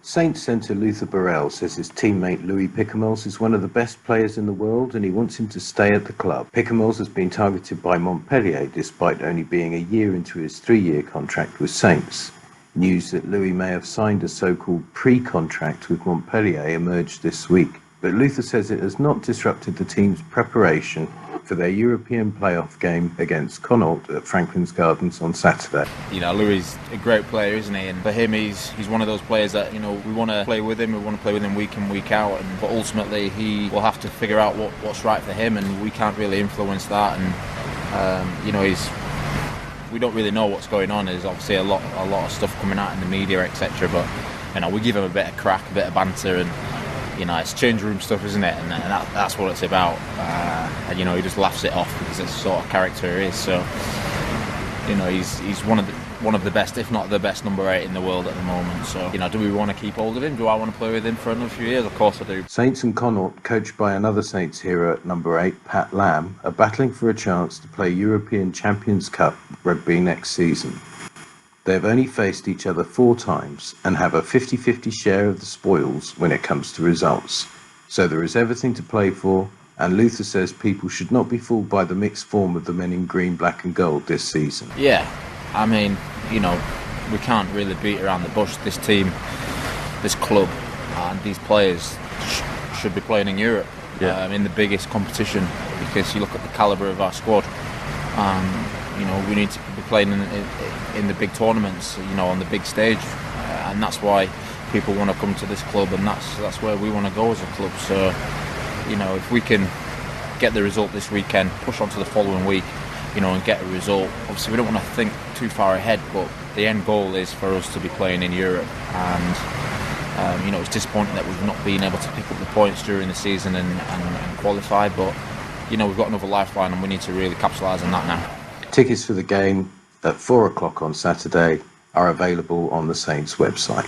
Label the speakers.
Speaker 1: Saints centre Luther Burrell says his teammate Louis Picamoles is one of the best players in the world and he wants him to stay at the club. Picamoles has been targeted by Montpellier despite only being a year into his 3-year contract with Saints. News that Louis may have signed a so-called pre-contract with Montpellier emerged this week, but Luther says it has not disrupted the team's preparation for their European playoff game against Connacht at Franklin's Gardens on Saturday.
Speaker 2: You know, Louis is a great player, isn't he? And for him, he's one of those players that, you know, we want to play with him. We want to play with him week in, week out. But ultimately, he will have to figure out what's right for him, and we can't really influence that. And you know, we don't really know what's going on. There's obviously a lot of stuff coming out in the media, etc. But you know, we give him a bit of crack, a bit of banter, and you know, it's change room stuff, isn't it? And that's what it's about. And you know, he just laughs it off because it's the sort of character he is. So, you know, he's one of the best, if not the best, number 8 in the world at the moment. So, you know, do we want to keep hold of him? Do I want to play with him for another few years? Of course I do.
Speaker 1: Saints and Connacht, coached by another Saints hero at number 8, Pat Lam, are battling for a chance to play European Champions Cup rugby next season. They have only faced each other 4 times and have a 50-50 share of the spoils when it comes to results. So there is everything to play for, and Luther says people should not be fooled by the mixed form of the men in green, black and gold this season.
Speaker 2: Yeah, I mean, you know, we can't really beat around the bush. This team, this club and these players should be playing in Europe, in the biggest competition, because you look at the calibre of our squad. You know, we need to be playing in the big tournaments, you know, on the big stage, and that's why people want to come to this club, and that's where we want to go as a club. So, you know, if we can get the result this weekend, push on to the following week, you know, and get a result. Obviously, we don't want to think too far ahead, but the end goal is for us to be playing in Europe. And you know, it's disappointing that we've not been able to pick up the points during the season and qualify, but you know, we've got another lifeline, and we need to really capitalise on that now.
Speaker 1: Tickets for the game at 4 o'clock on Saturday are available on the Saints website.